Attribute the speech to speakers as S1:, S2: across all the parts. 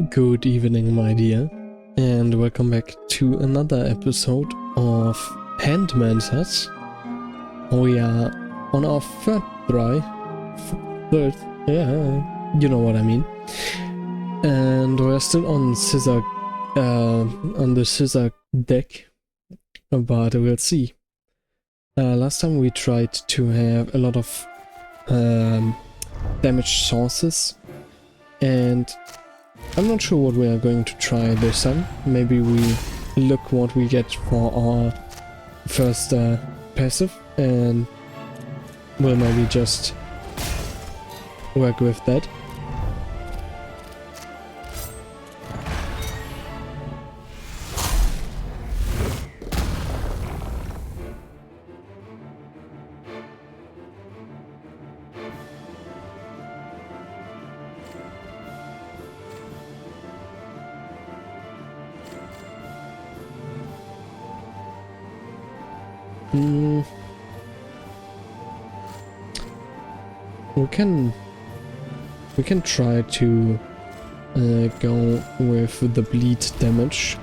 S1: Good evening, my dear, and welcome back to another episode of Handmancers. We are on our third try. Yeah, you know what I mean. And we're still on scissor, on the scissor deck, but we'll see. Last time we tried to have a lot of damage sources, and I'm not sure what we are going to try this time. Maybe we look what we get for our first passive and we'll maybe just work with that. We can try to go with the bleed damage.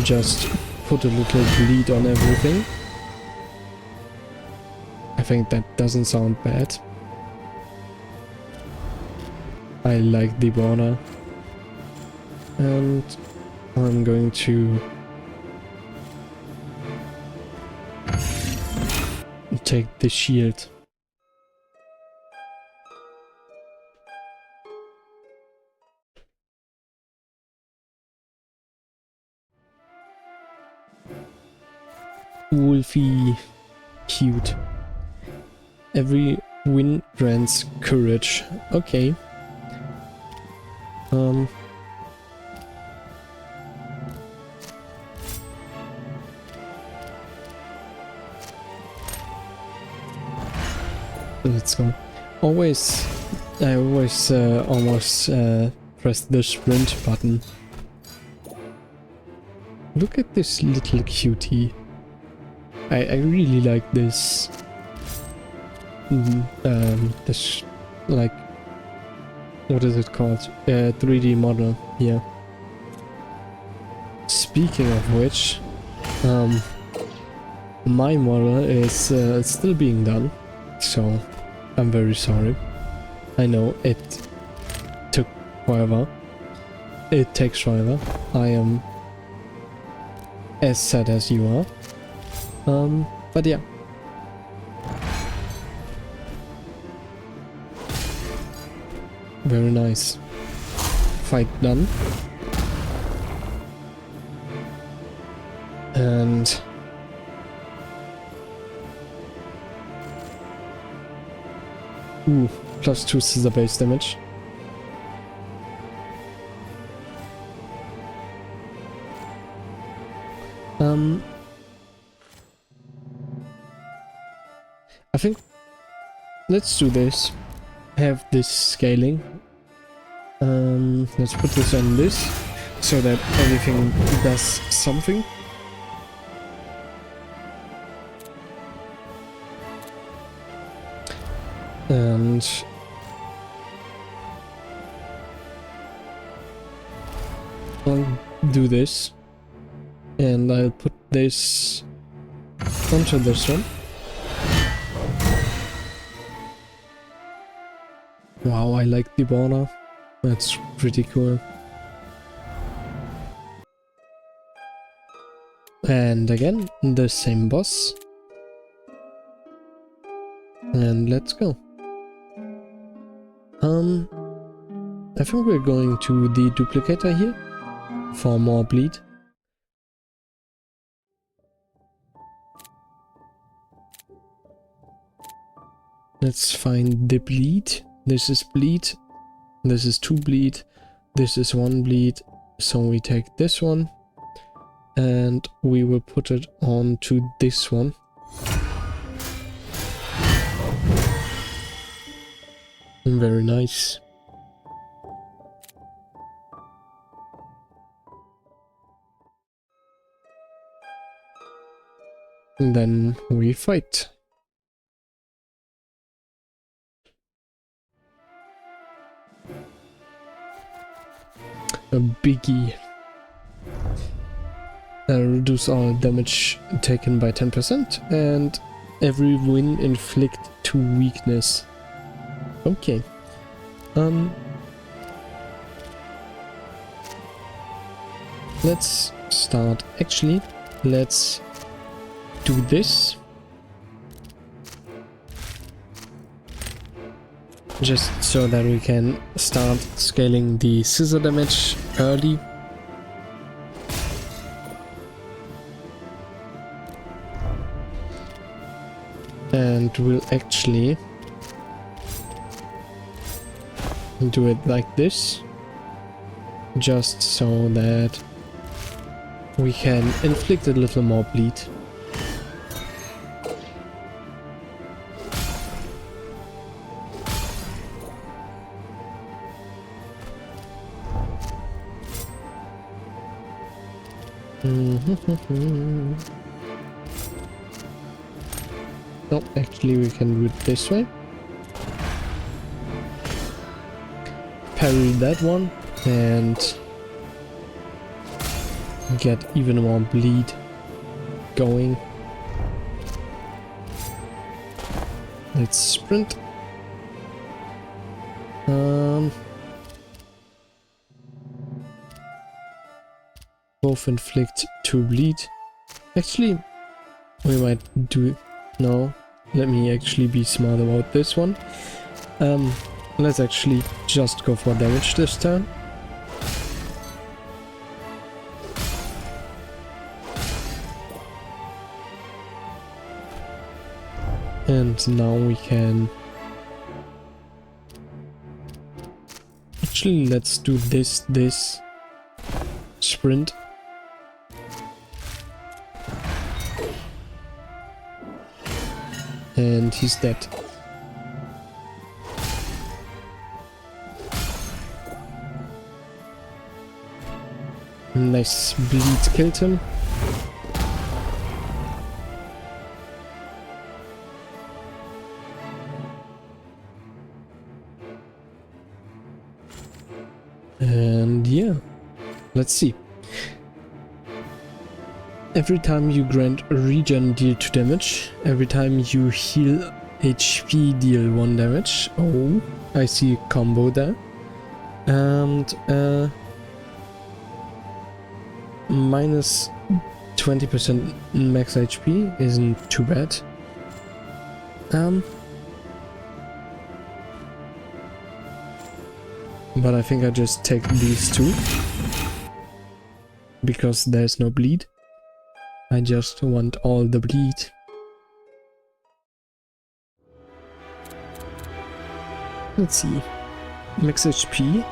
S1: Just put a little bleed on everything. I think that doesn't sound bad. I like the border. And I'm going to take the shield. Wolfie, cute. Every win grants courage. Okay. Let's go. I always almost press the sprint button. Look at this little cutie. I really like this. This, like, what is it called? 3D model here. Speaking of which, my model is still being done, so I'm very sorry. I know it took forever. It takes forever. I am as sad as you are. But yeah. Very nice. Fight done. And +2 scissor base damage. I think let's do this. Have this scaling. Let's put this on this so that everything does something. And I'll do this, and I'll put this onto this one. Wow, I like the border. That's pretty cool. And again, the same boss. And let's go. I think we're going to the duplicator here for more bleed. Let's find the bleed. This is bleed. This is 2 bleed. This is 1 bleed. So we take this one and we will put it onto this one. Very nice. And then we fight. A biggie. Reduce all damage taken by 10%, and every win inflict 2 weakness. Okay. Let's start. Actually, let's do this. Just so that we can start scaling the scissor damage early. And we'll actually do it like this, just so that we can inflict a little more bleed. No, actually we can do it this way. Parry that one and get even more bleed going. Let's sprint. Both inflict 2 bleed. Actually, we might do... No, let me actually be smart about this one. Let's actually just go for damage this turn. And now we can... Actually, let's do this. Sprint. And he's dead. Nice bleed killed him. And yeah, let's see. Every time you grant regen, deal 2 damage. Every time you heal HP, deal 1 damage. Oh, I see a combo there. And minus 20% max HP isn't too bad. But I think I just take these 2 because there's no bleed. I just want all the bleed. Let's see. Max HP.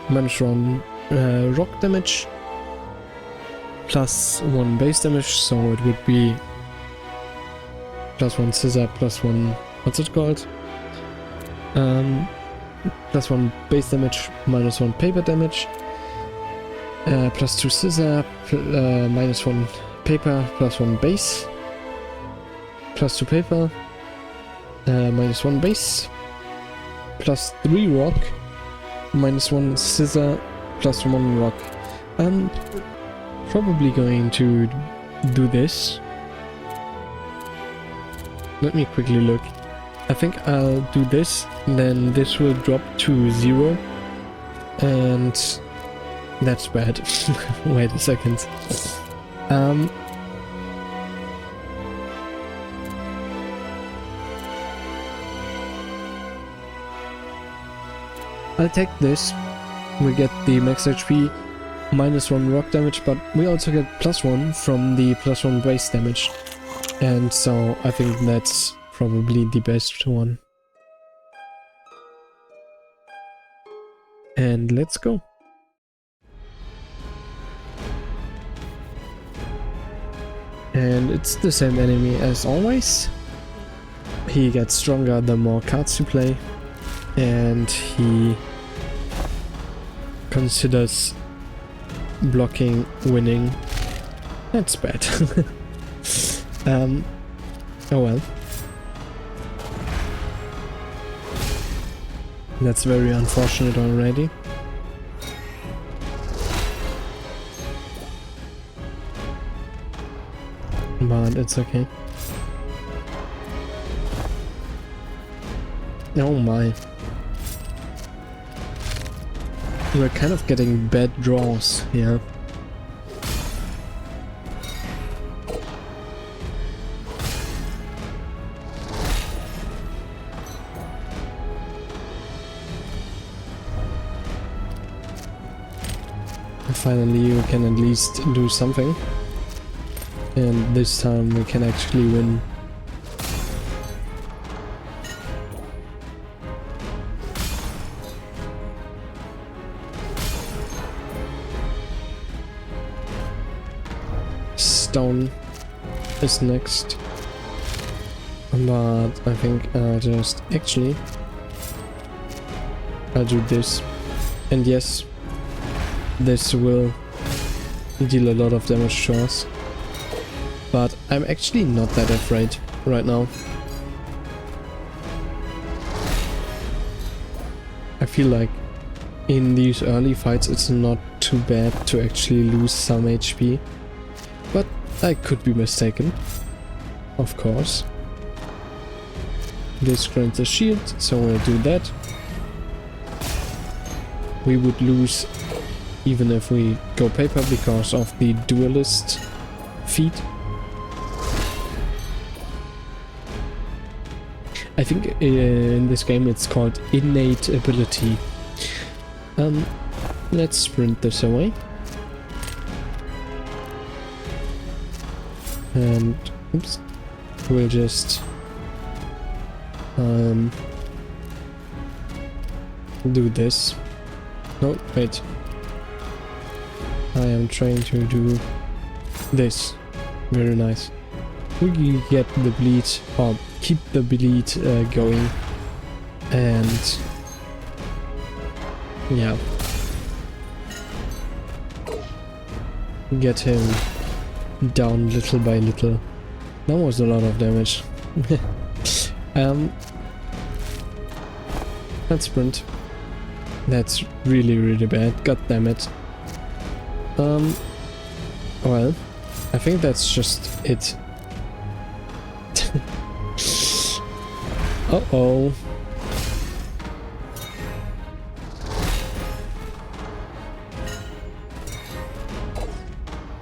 S1: Minus 1 rock damage. Plus 1 base damage, so it would be plus 1 scissor, plus 1... What's it called? Plus 1 base damage, minus 1 paper damage. Plus 2 scissor, minus 1 paper, plus 1 base. Plus 2 paper, minus 1 base. Plus 3 rock, minus 1 scissor, plus 1 rock. I'm probably going to do this. Let me quickly look. I think I'll do this, then this will drop to 0. And that's bad. Wait a second. I'll take this. We get the max HP, minus 1 rock damage, but we also get plus 1 from the plus 1 base damage. And so I think that's probably the best one. And let's go. And it's the same enemy as always. He gets stronger the more cards you play, and he considers blocking, winning. That's bad. Oh well. That's very unfortunate already. But it's okay. Oh my. We're kind of getting bad draws here. Finally we can at least do something. And this time we can actually win. Stone is next. But I think just actually I'll do this. And yes, this will deal a lot of damage to us. But I'm actually not that afraid right now. I feel like in these early fights it's not too bad to actually lose some HP. But I could be mistaken, of course. This grants a shield, so we'll do that. We would lose even if we go paper because of the duelist feat. I think in this game it's called innate ability. Let's sprint this away. And oops, we'll just do this. No, wait. I am trying to do this. Very nice. We get the bleed, or keep the bleed going, and yeah, get him down little by little. That was a lot of damage. Let's sprint. That's really, really bad. God damn it. Well, I think that's just it. Uh-oh.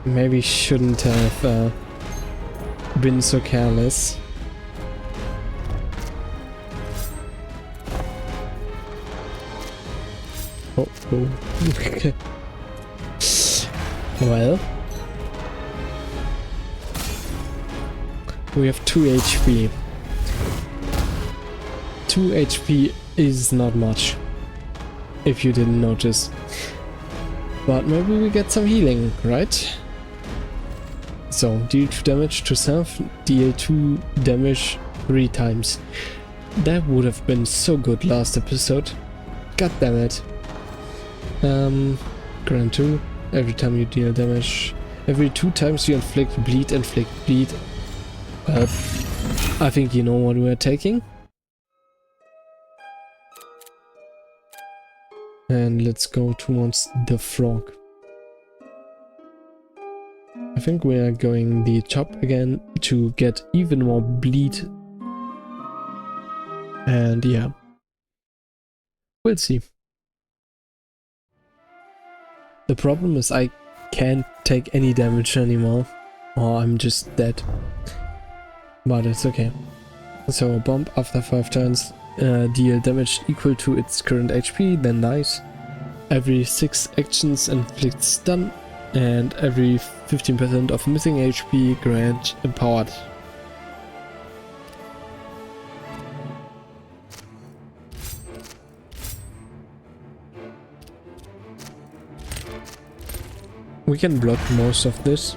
S1: Maybe shouldn't have been so careless. Oh, oh. Well, we have 2 HP. 2 HP is not much, if you didn't notice. But maybe we get some healing, right? So, deal 2 damage to self, deal 2 damage 3 times. That would have been so good last episode. God damn it. Grant 2. Every time you deal damage, every 2 times you inflict bleed. Well, I think you know what we're taking. And let's go towards the frog. I think we are going the top again to get even more bleed. And yeah, we'll see. The problem is I can't take any damage anymore, or I'm just dead. But it's okay. So a bomb after 5 turns, deal damage equal to its current HP, then nice. Every 6 actions inflicts stun, and every 15% of missing HP grant empowered. We can block most of this,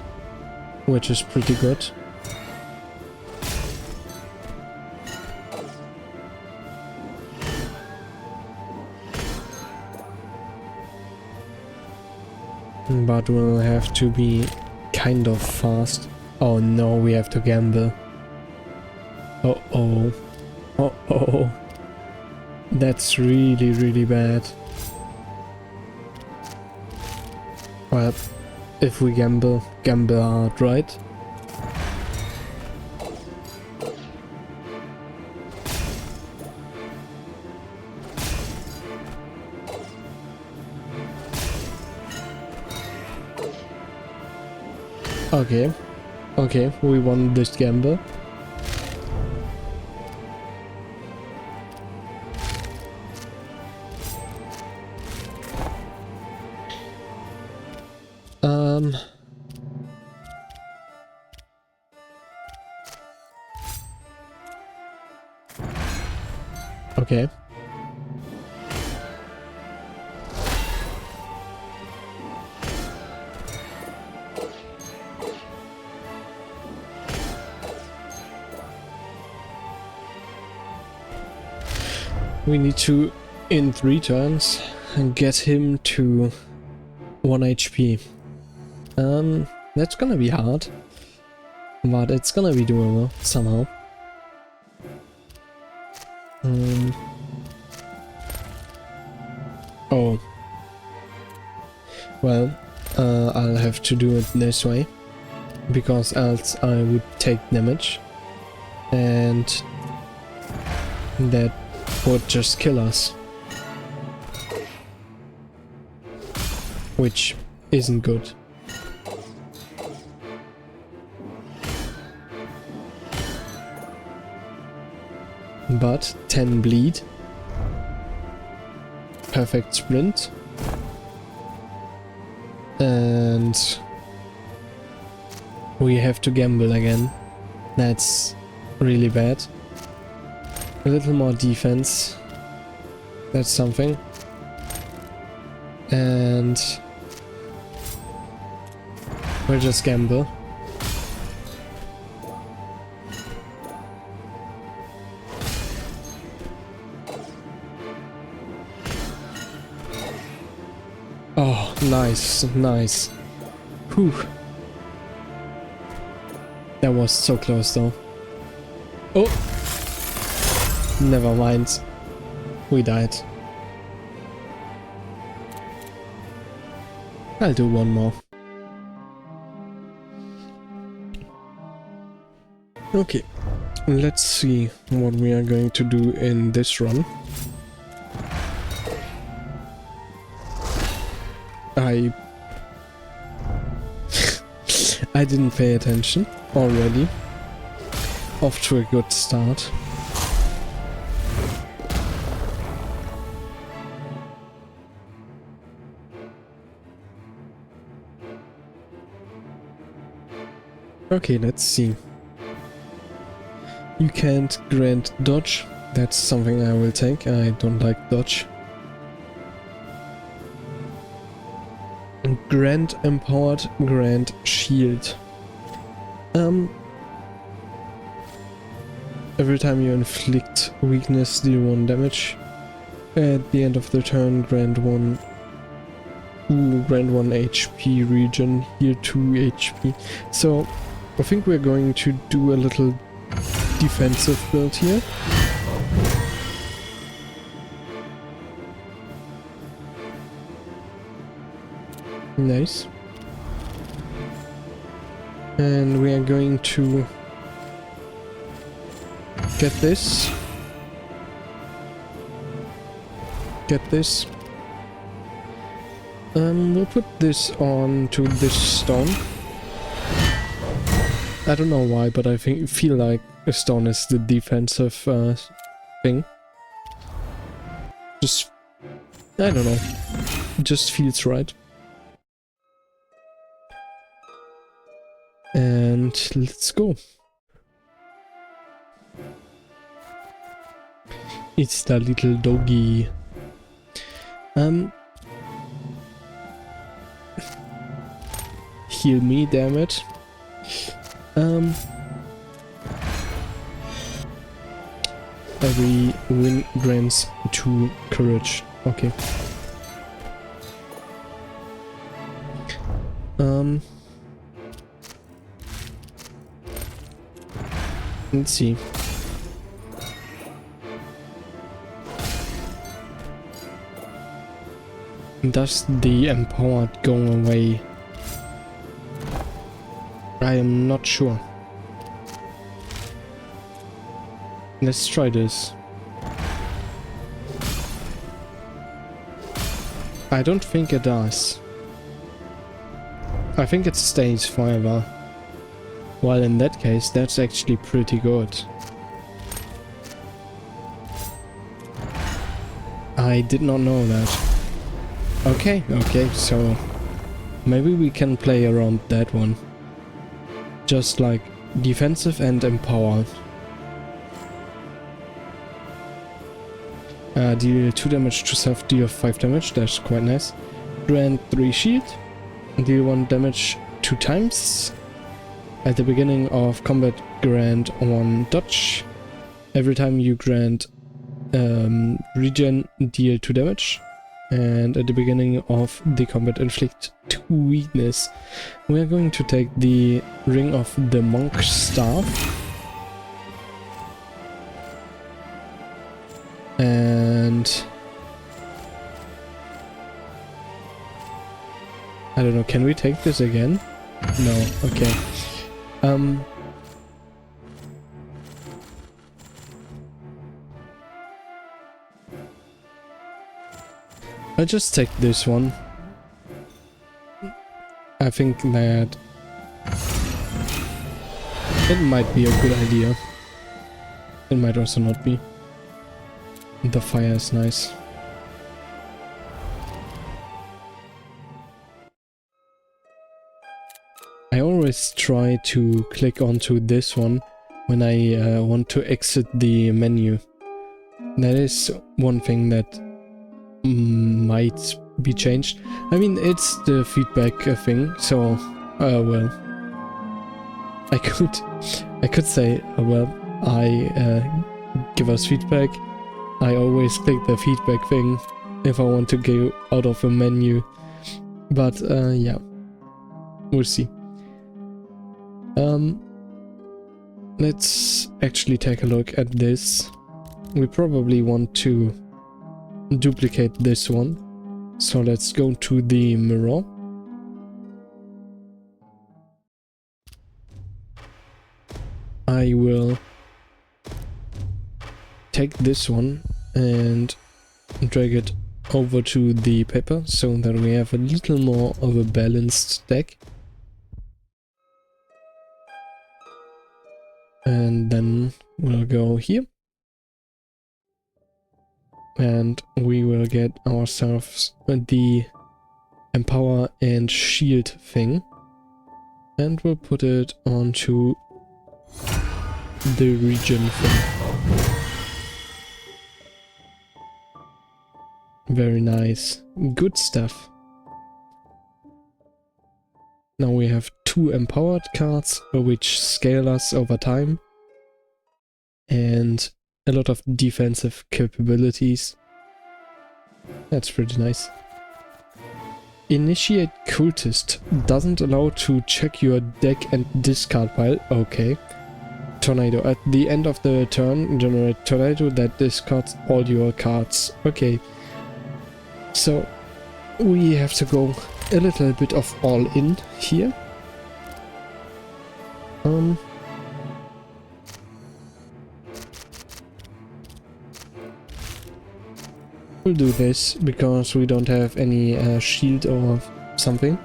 S1: which is pretty good. but we'll have to be kind of fast. Oh no, we have to gamble. Uh-oh. Uh-oh. That's really, really bad. Well, if we gamble hard, right? Okay. Okay, we won this gamble. Okay. We need to, in 3 turns, get him to 1 HP. That's gonna be hard, but it's gonna be doable somehow. Oh. Well, I'll have to do it this way, because else I would take damage, and that would just kill us. Which isn't good. But 10 bleed. Perfect sprint. And we have to gamble again. That's really bad. A little more defense. That's something. And we'll just gamble. Oh, nice, nice. Whew. That was so close though. Oh! Never mind. We died. I'll do one more. Okay, let's see what we are going to do in this run. I didn't pay attention already. Off to a good start. Okay, let's see. You can't grant dodge. That's something I will take. I don't like dodge. Grant empowered, grant shield. Every time you inflict weakness, deal 1 damage. At the end of the turn, grant 1 HP region, heal 2 HP. So I think we're going to do a little defensive build here. Nice. And we are going to get this. Get this. We'll put this on to this stone. I don't know why, but I feel like a stone is the defensive thing. Just, I don't know. It just feels right. And let's go. It's the little doggy. Heal me, damn it. Every win grants 2 courage. Okay. Let's see. Does the empowered go away? I am not sure. Let's try this. I don't think it does. I think it stays forever. Well, in that case, that's actually pretty good. I did not know that. Okay, so maybe we can play around that one. Just like defensive and empowered. Deal 2 damage to self, deal 5 damage, that's quite nice. Grant 3 shield, deal 1 damage 2 times. At the beginning of combat, grant 1 dodge. Every time you grant regen, deal 2 damage. And at the beginning of the combat, inflict 2 weakness. We are going to take the Ring of the Monk Staff. And I don't know, can we take this again? No, okay. I'll just take this one. I think that it might be a good idea. It might also not be. The fire is nice. I always try to click onto this one when I want to exit the menu. That is one thing that might be changed. I mean, it's the feedback thing, so well, I could say, well, give us feedback. I always click the feedback thing if I want to go out of a menu, but yeah, we'll see. Let's actually take a look at this. We probably want to duplicate this one, so let's go to the mirror. I will take this one and drag it over to the paper so that we have a little more of a balanced deck. And then we'll go here. And we will get ourselves the empower and shield thing. And we'll put it onto the region thing. Very nice. Good stuff. Now we have 2 empowered cards, which scale us over time. And a lot of defensive capabilities. That's pretty nice. Initiate Cultist doesn't allow to check your deck and discard pile. Okay. Tornado. At the end of the turn, generate Tornado that discards all your cards. Okay. So we have to go a little bit of all in here. We'll do this because we don't have any shield or something.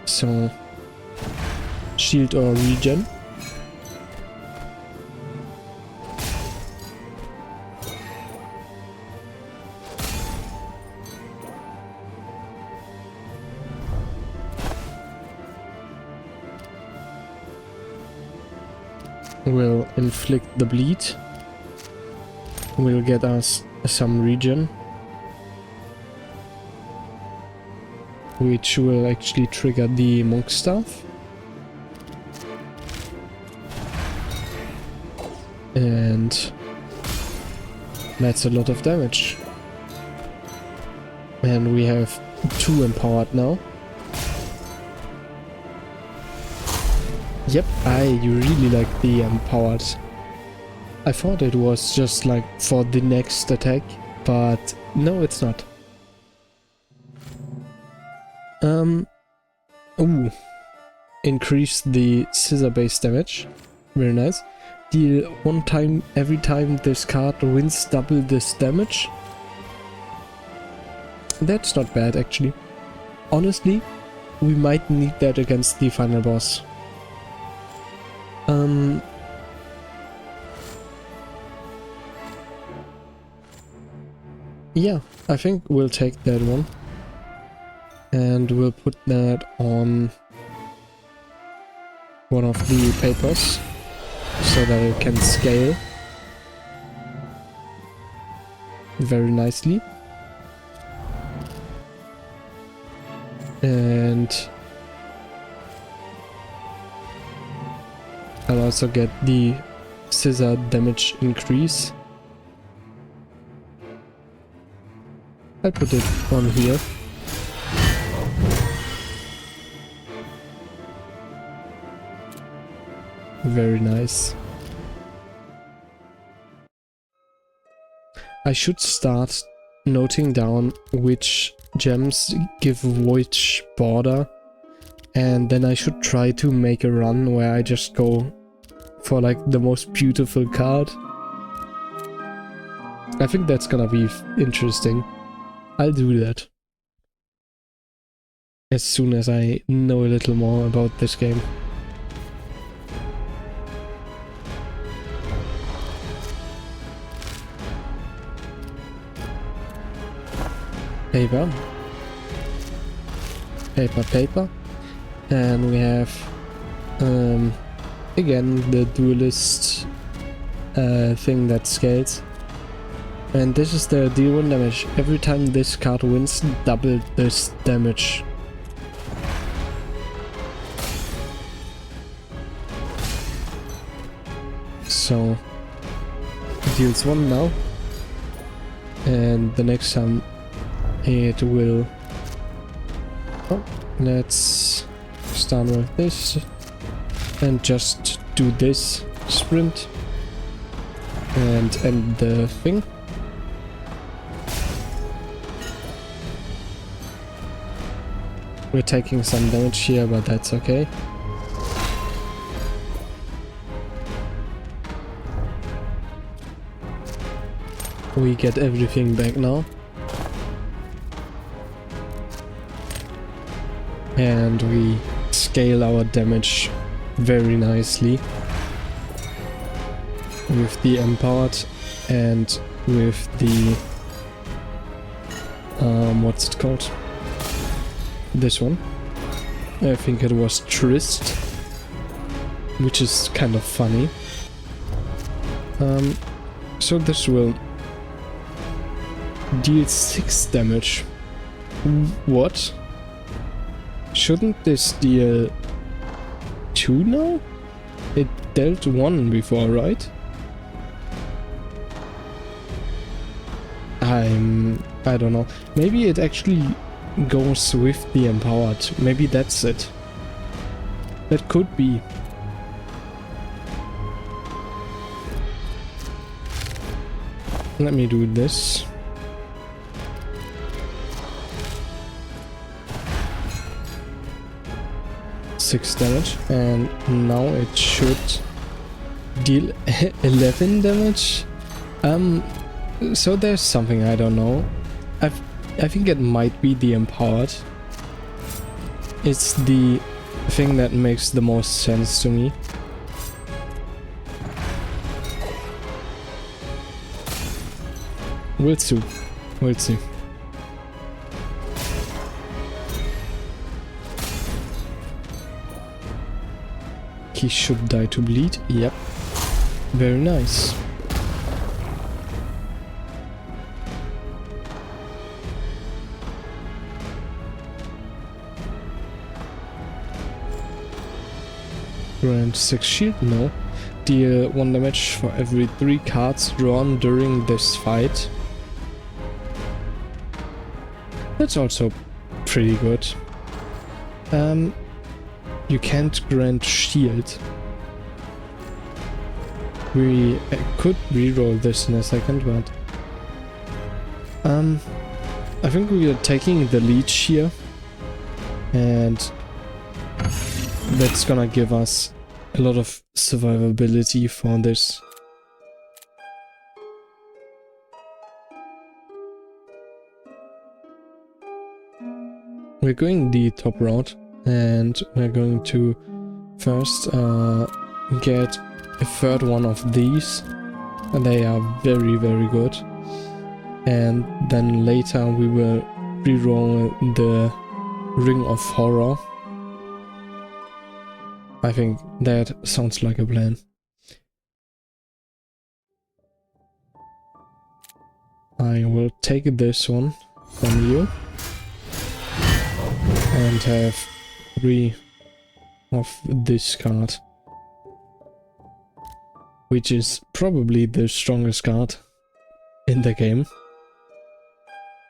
S1: So shield or regen. Will inflict the bleed. Will get us some regen, which will actually trigger the monk staff. And that's a lot of damage. And we have 2 empowered now. Yep, I really like the empowered. I thought it was just like for the next attack, but no, it's not. Ooh. Increase the scissor base damage. Very nice. Deal 1 time every time this card wins double this damage. That's not bad actually. Honestly, we might need that against the final boss. Yeah, I think we'll take that one. And we'll put that on one of the papers so that it can scale very nicely. And I'll also get the scissor damage increase. I'll put it on here. Very nice. I should start noting down which gems give which border, and then I should try to make a run where I just go for like the most beautiful card. I think that's gonna be interesting. I'll do that as soon as I know a little more about this game. Paper. Paper, paper. And we have again the duelist thing that scales. And this is the deal 1 damage. Every time this card wins, double this damage. So it deals 1 now. And the next time it will... Oh, let's start with this. And just do this sprint. And end the thing. We're taking some damage here, but that's okay. We get everything back now. And we scale our damage very nicely with the empowered and with the what's it called? This one. I think it was Trist, which is kind of funny. So this will deal 6 damage. What? Shouldn't this deal 2 now? It dealt 1 before, right? I don't know. Maybe it actually goes with the empowered. Maybe that's it. That could be. Let me do this. Six damage, and now it should deal 11 damage. So there's something I don't know. I think it might be the empowered. It's the thing that makes the most sense to me. We'll see. We'll see. He should die to bleed. Yep. Very nice. Grant 6 shield? No. Deal 1 damage for every 3 cards drawn during this fight. That's also pretty good. you can't grant shield. We could reroll this in a second, but I think we are taking the leech here, and that's gonna give us a lot of survivability for this. We're going the top route, and we're going to first get a third one of these. And they are very, very good. And then later we will reroll the Ring of Horror. I think that sounds like a plan. I will take this one from you. And have 3 of this card. Which is probably the strongest card in the game.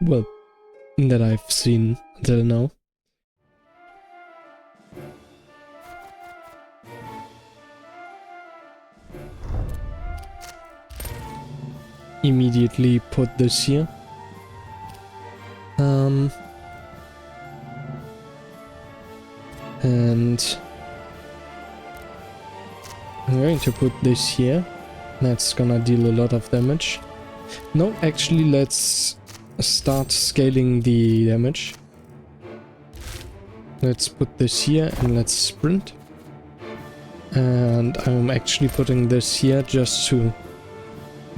S1: Well, that I've seen until now. Immediately put this here. And I'm going to put this here. That's gonna deal a lot of damage. No, actually, let's start scaling the damage. Let's put this here and let's sprint. And I'm actually putting this here just to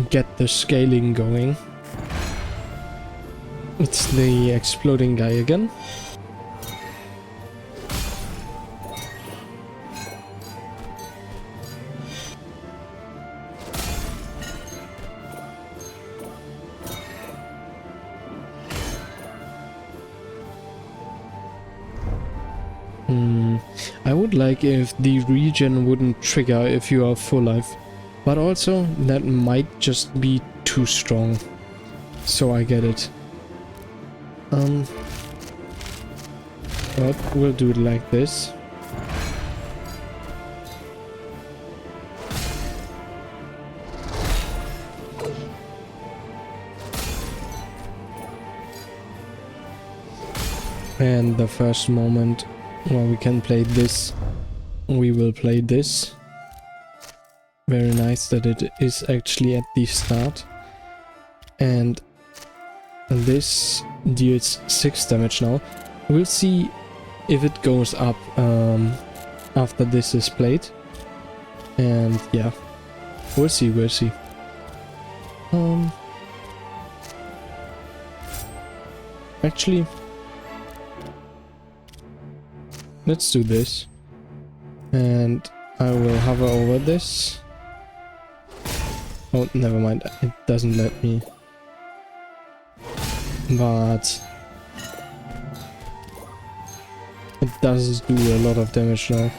S1: get the scaling going. It's the exploding guy again. I would like if the regen wouldn't trigger if you are full life, but also that might just be too strong, so I get it. But we'll do it like this. And the first moment where we can play this, we will play this. Very nice that it is actually at the start. And this deals 6 damage now. We'll see if it goes up after this is played. And yeah, we'll see. Actually, let's do this. And I will hover over this. Oh, never mind. It doesn't let me. But it does do a lot of damage now.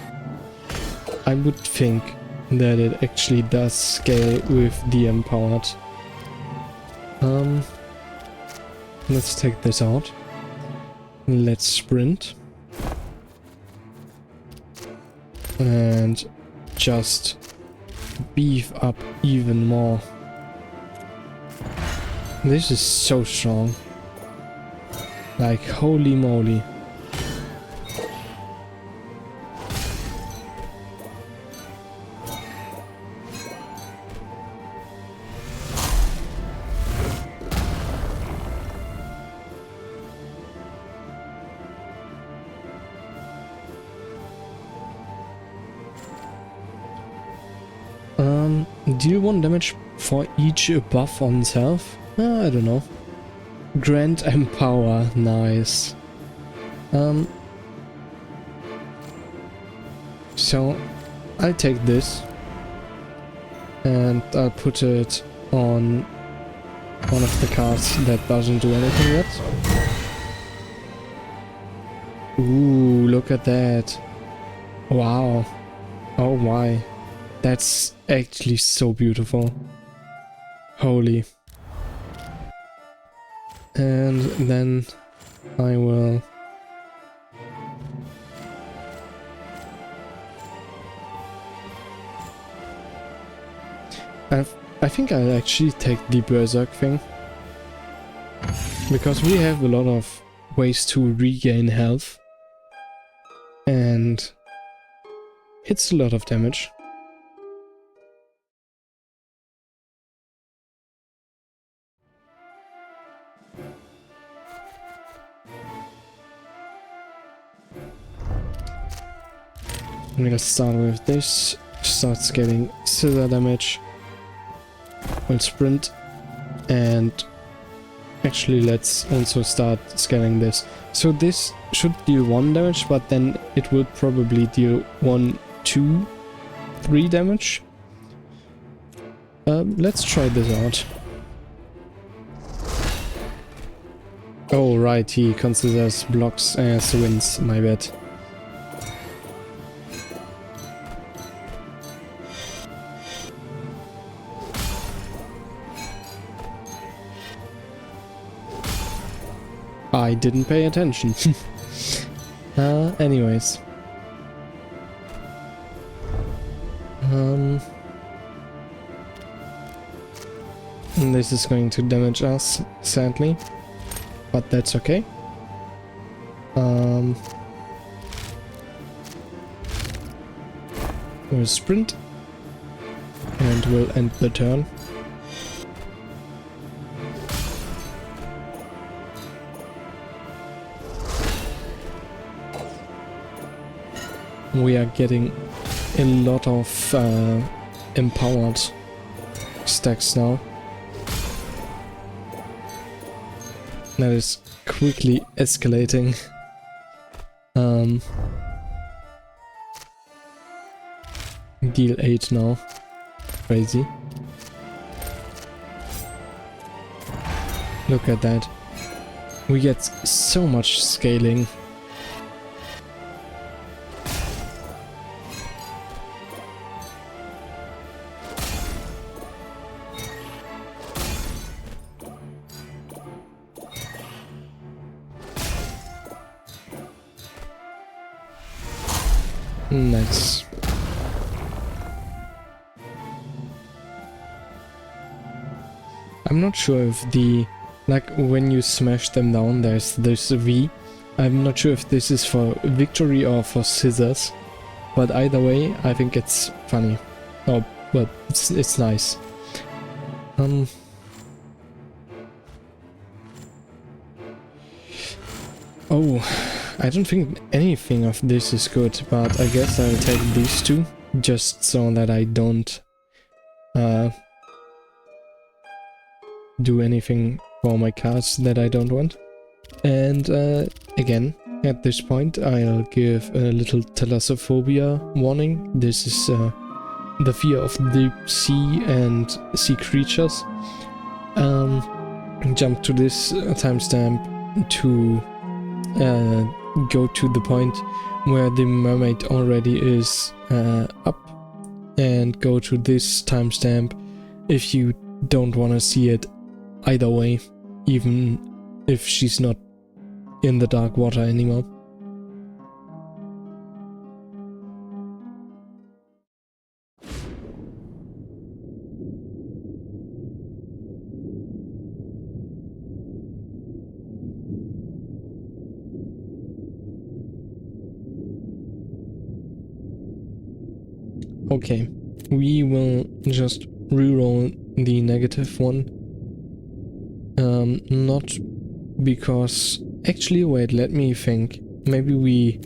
S1: I would think that it actually does scale with the empowered. Let's take this out. Let's sprint. And just beef up even more. This is so strong. Like, holy moly. Deal 1 damage for each buff on self? I don't know. Grant Empower, nice. So I'll take this and I'll put it on one of the cards that doesn't do anything yet. Ooh, look at that. Wow. Oh my. That's actually so beautiful. Holy. And then I will I think I'll actually take the Berserk thing. Because we have a lot of ways to regain health. And it's a lot of damage. I'm gonna start with this. Starts getting scissor damage. We'll sprint. And actually let's also start scaling this. So this should deal 1 damage, but then it will probably deal 1, 2, 3 damage. Let's try this out. Oh right, he considers blocks as wins, my bad. I didn't pay attention. Anyways. This is going to damage us, sadly. But that's okay. We'll sprint. And we'll end the turn. We are getting a lot of empowered stacks now. That is quickly escalating. Deal 8 now. Crazy. Look at that. We get so much scaling. Nice. I'm not sure if the... like, when you smash them down, there's this V. I'm not sure if this is for victory or for scissors. But either way, I think it's funny. Oh, well, it's nice. Oh... I don't think anything of this is good, but I guess I'll take these two, just so that I don't do anything for my cards that I don't want. And again, at this point I'll give a little thalassophobia warning. This is the fear of deep sea and sea creatures. Jump to this timestamp to go to the point where the mermaid already is up, and go to this timestamp if you don't want to see it either way, even if she's not in the dark water anymore. Okay, we will just reroll the negative one. Not because... actually, wait, let me think. Maybe we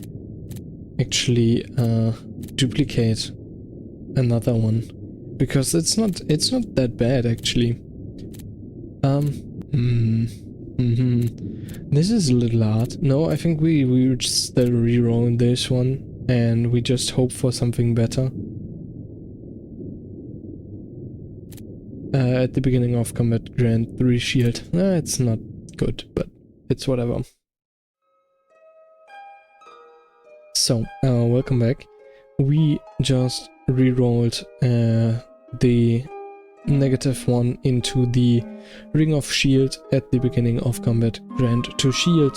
S1: actually duplicate another one. Because it's not that bad, actually. This is a little hard. No, I think we would still reroll this one, and we just hope for something better. At the beginning of combat, grant 3 shield. It's not good, but it's whatever. So, welcome back. We just rerolled the negative one into the ring of shield at the beginning of combat. Grant 2 shield,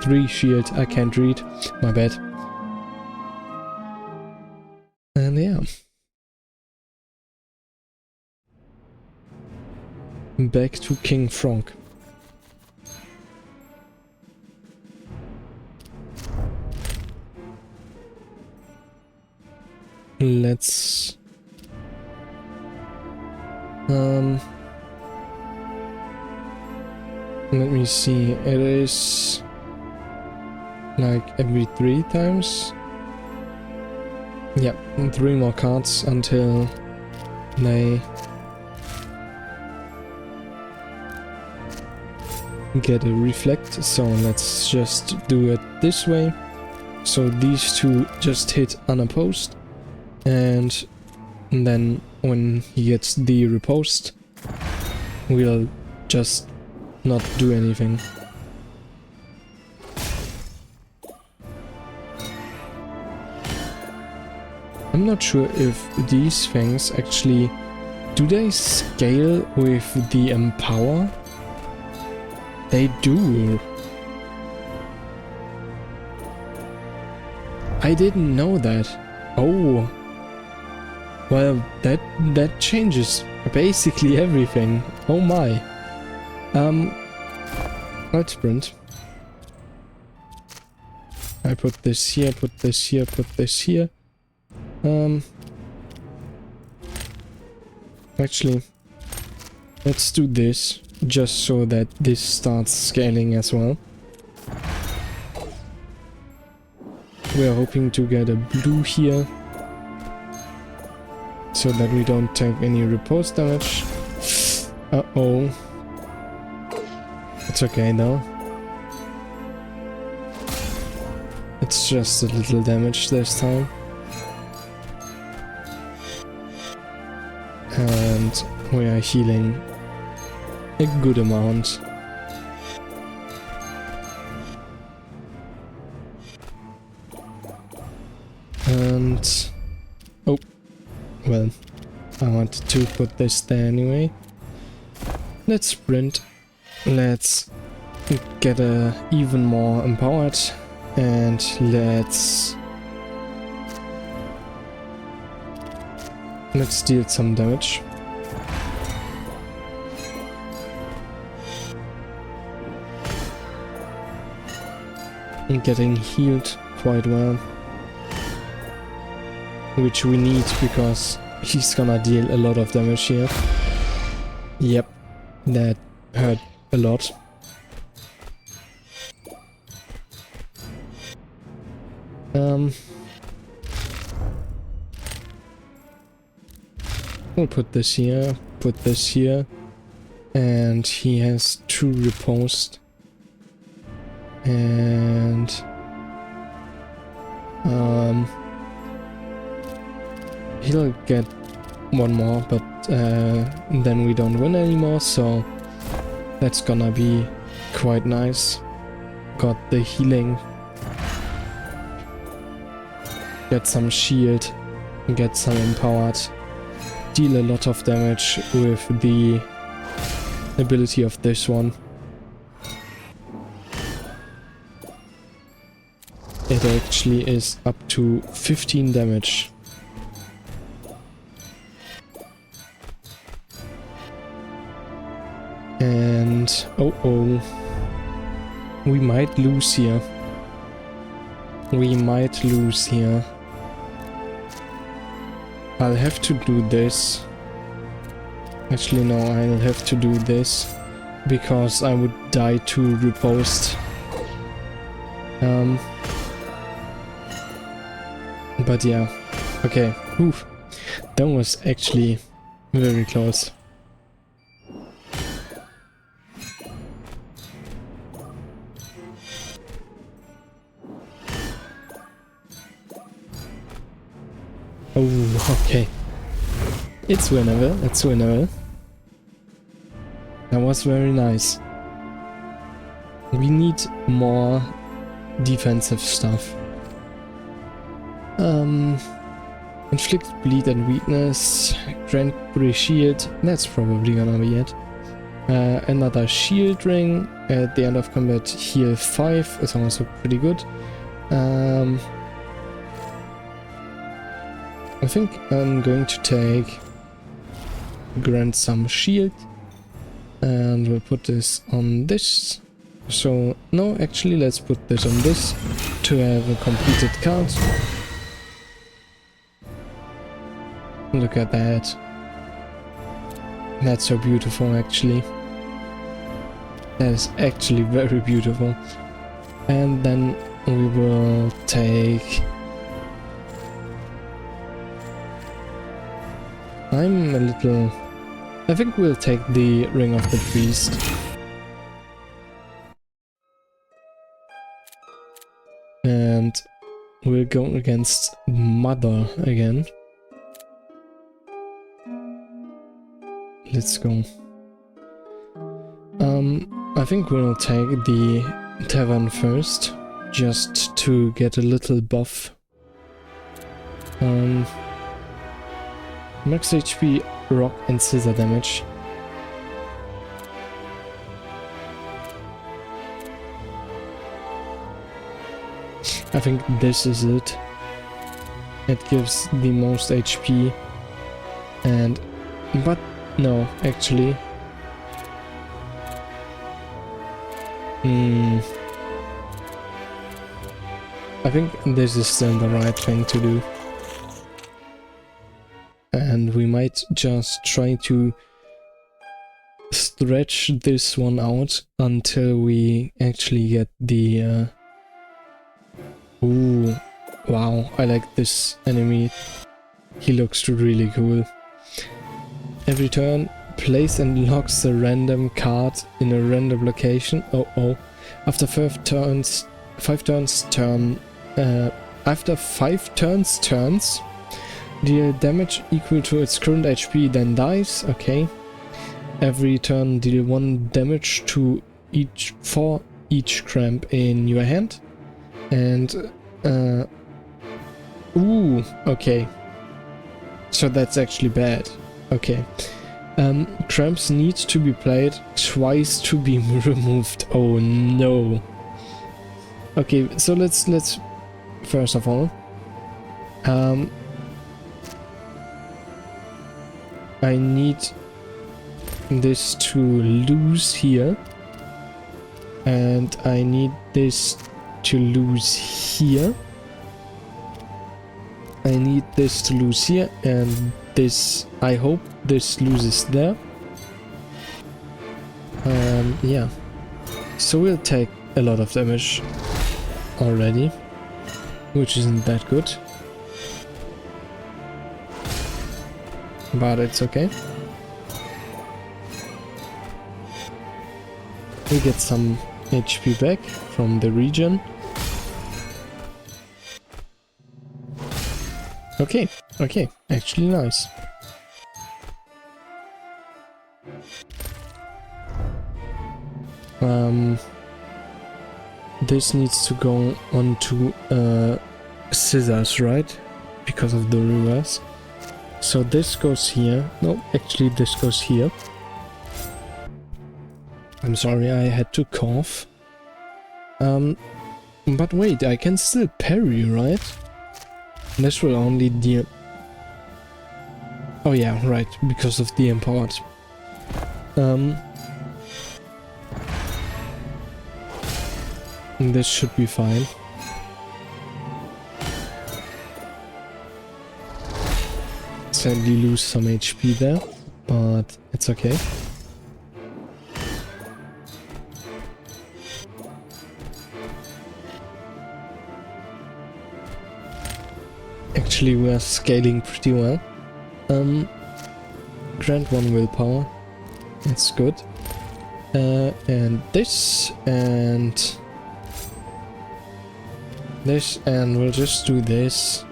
S1: 3 shield. I can't read, my bad. And yeah. back to King Frog. Let's let me see, it is like every 3 times. Yep, 3 more cards until they get a reflect. So let's just do it this way. So these 2 just hit unopposed, and then when he gets the riposte, we'll just not do anything. I'm not sure if these things actually... do they scale with the empower? They do. I didn't know that. Oh. Well, that changes basically everything. Oh my. Let's sprint. I put this here, put this here, put this here. Actually, let's do this, just so that this starts scaling as well. We're hoping to get a blue here, so that we don't take any riposte damage. Uh-oh. It's okay though. It's just a little damage this time. And we are healing a good amount. And... oh, well, I wanted to put this there anyway. Let's sprint. Let's get even more empowered. And let's deal some damage. And getting healed quite well. Which we need because he's gonna deal a lot of damage here. Yep, that hurt a lot. We'll put this here, and he has 2 riposte. And he'll get 1 more, but then we don't win anymore, so that's gonna be quite nice. Got the healing, get some shield, get some empowered, deal a lot of damage with the ability of this one. It actually is up to 15 damage. And oh, we might lose here. We might lose here. I'll have to do this. Actually, no, I'll have to do this because I would die to riposte. But yeah, okay. Oof. That was actually very close. Oh, okay. It's winnable, it's winnable. That was very nice. We need more defensive stuff. Inflict bleed and weakness, grant British shield, that's probably gonna be it. Another shield ring, at the end of combat heal 5, is also pretty good. I think I'm going to take grant some shield And we'll put this on this. So, no, actually, let's put this on this to have a completed card. Look at that. That's so beautiful, actually. That is actually very beautiful. And then we will take... I'm a little... I think we'll take the Ring of the Priest. And we'll go against Mother again. Let's go. I think we'll take the Tavern first, just to get a little buff. Max HP, rock and scissor damage. I think this is it. It gives the most HP. But no, actually. I think this is still the right thing to do. And we might just try to stretch this one out until we actually get the... Ooh, wow, I like this enemy. He looks really cool. Every turn, place and locks a random card in a random location. After 5 turns, deal damage equal to its current HP, then dies. Okay. Every turn, deal 1 damage to for each cramp in your hand. And ooh, okay. So that's actually bad. Okay. Cramps need to be played twice to be removed. Oh no. Okay, so let's first of all, I need this to lose here, and I need this to lose here. I need this to lose here, and this, I hope this loses there. Yeah. So we'll take a lot of damage already, which isn't that good. But it's okay. We get some HP back from the region. Okay, okay, actually nice. This needs to go onto scissors, right? Because of the reverse. So this goes here. No, actually this goes here. I'm sorry, I had to cough. But wait, I can still parry, right? This will only deal... Oh yeah, right, because of the import. This should be fine. Sadly lose some HP there, but it's okay. Actually, we are scaling pretty well. Grant 1 willpower. That's good. And this, and this, and we'll just do this.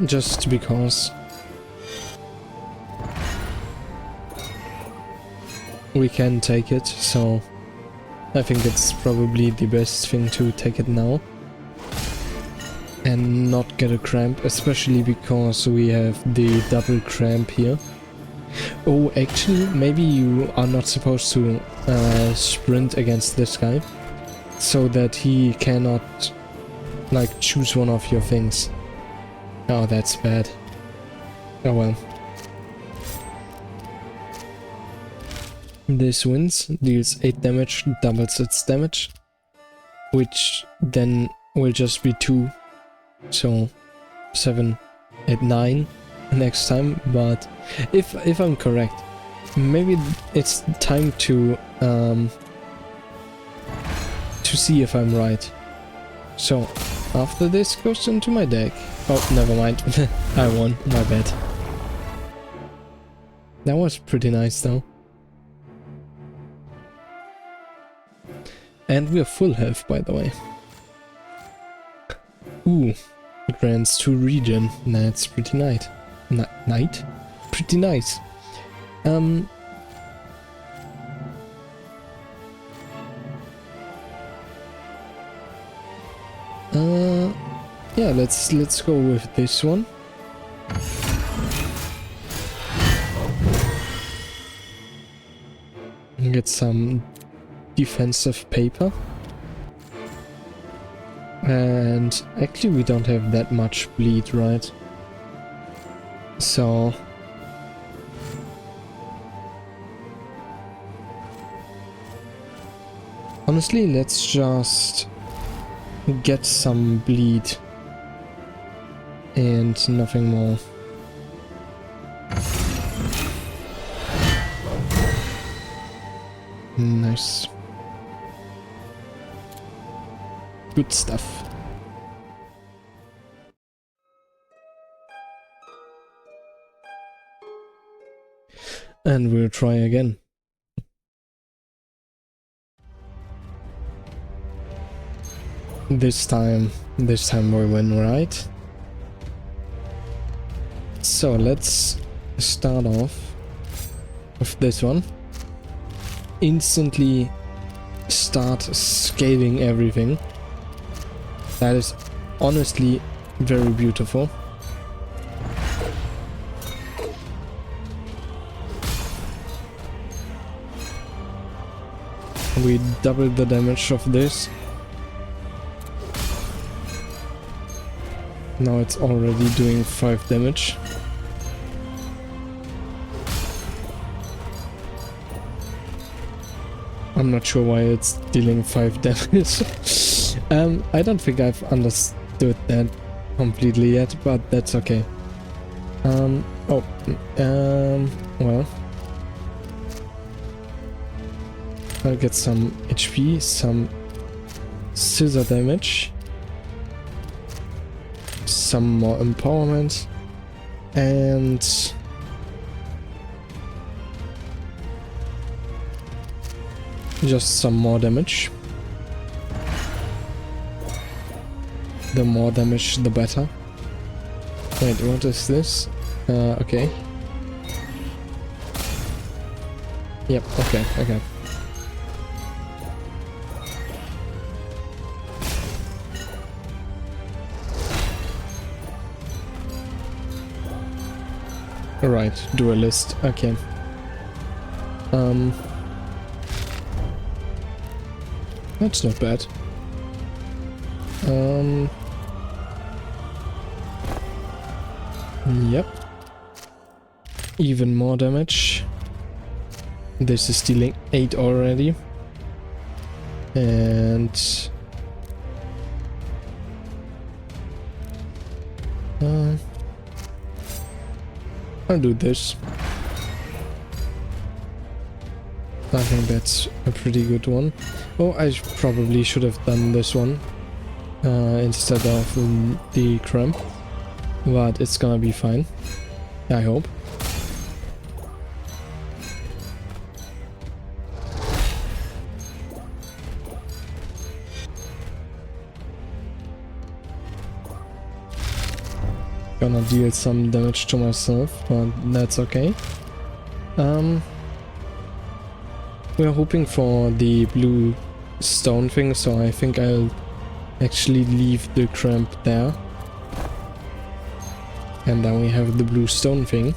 S1: Just because we can take it, so I think it's probably the best thing to take it now and not get a cramp, especially because we have the double cramp here. Oh, actually, maybe you are not supposed to sprint against this guy, so that he cannot, like, choose one of your things. Oh, that's bad. Oh well. This wins, deals 8 damage, doubles its damage, which then will just be 2, so 7, 8, 9 next time. But if I'm correct, maybe it's time to see if I'm right. So after this goes into my deck. Oh, never mind. I won, my bad. That was pretty nice though. And we're full health, by the way. Ooh, it grants 2 regen. That's pretty nice. Night? Pretty nice. Yeah, let's go with this one. Get some defensive paper. And actually we don't have that much bleed, right? So honestly, let's just get some bleed and nothing more. Nice. Good stuff. And we'll try again. This time we win, right? So let's start off with this one. Instantly start scaling everything. That is honestly very beautiful. We doubled the damage of this. Now it's already doing 5 damage. I'm not sure why it's dealing 5 damage. I don't think I've understood that completely yet, but that's okay. Well. I'll get some HP, some scissor damage, some more empowerment, and just some more damage. The more damage, the better. Wait, what is this? Okay. Yep, okay. Right, duelist, okay. That's not bad. Yep. Even more damage. This is dealing 8 already. And I'll do this. I think that's a pretty good one. Oh, I probably should have done this one instead of the cramp, but it's gonna be fine, I hope. Gonna deal some damage to myself, but that's okay. We're hoping for the blue stone thing, so I think I'll actually leave the cramp there. And then we have the blue stone thing.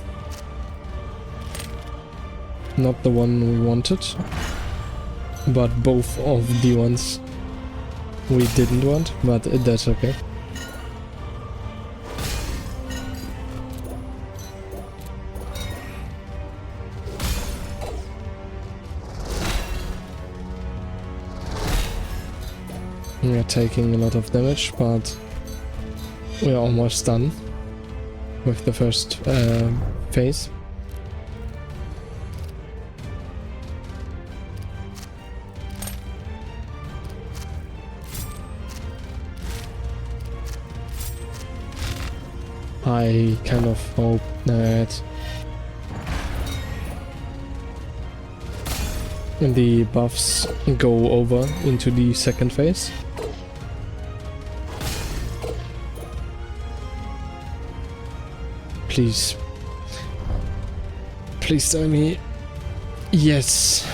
S1: Not the one we wanted, but both of the ones we didn't want, but that's okay. taking a lot of damage, but we're almost done with the first phase. I kind of hope that the buffs go over into the second phase. Please. Please tell me. Yes.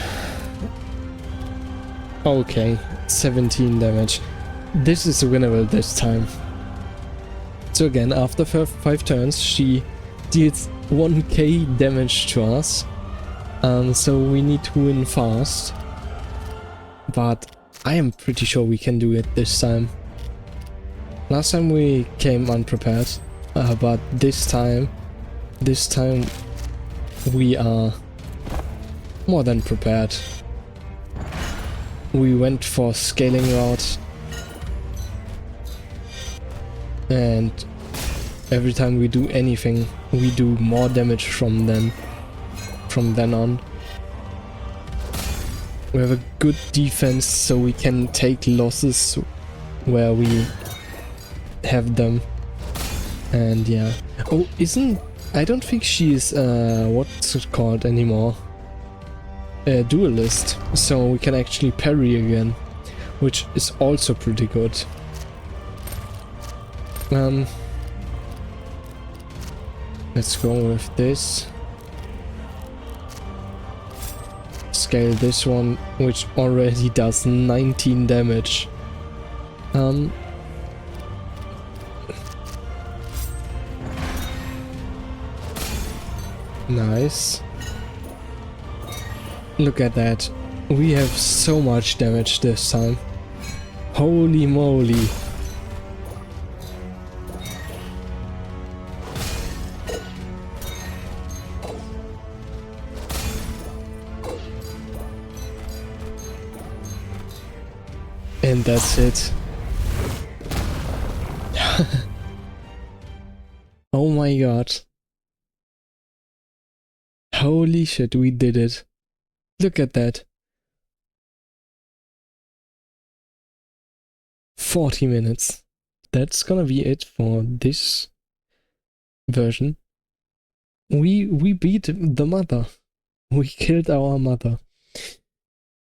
S1: Okay, 17 damage. This is winnable this time. So again, after 5 turns, she deals 1k damage to us. So we need to win fast. But I am pretty sure we can do it this time. Last time we came unprepared. But this time we are more than prepared. We went for scaling route, and every time we do anything, we do more damage from then on. We have a good defense, so we can take losses where we have them. And yeah. Oh, I don't think she's what's it called anymore? A duelist. So we can actually parry again, which is also pretty good. Let's go with this. Scale this one, which already does 19 damage. Nice. Look at that. We have so much damage this time. Holy moly. And that's it. Oh my god. Holy shit, we did it. Look at that. 40 minutes. That's gonna be it for this version. We beat the mother. We killed our mother.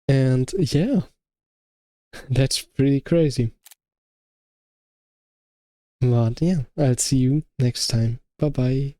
S1: And yeah, that's pretty crazy. But yeah, I'll see you next time. Bye bye.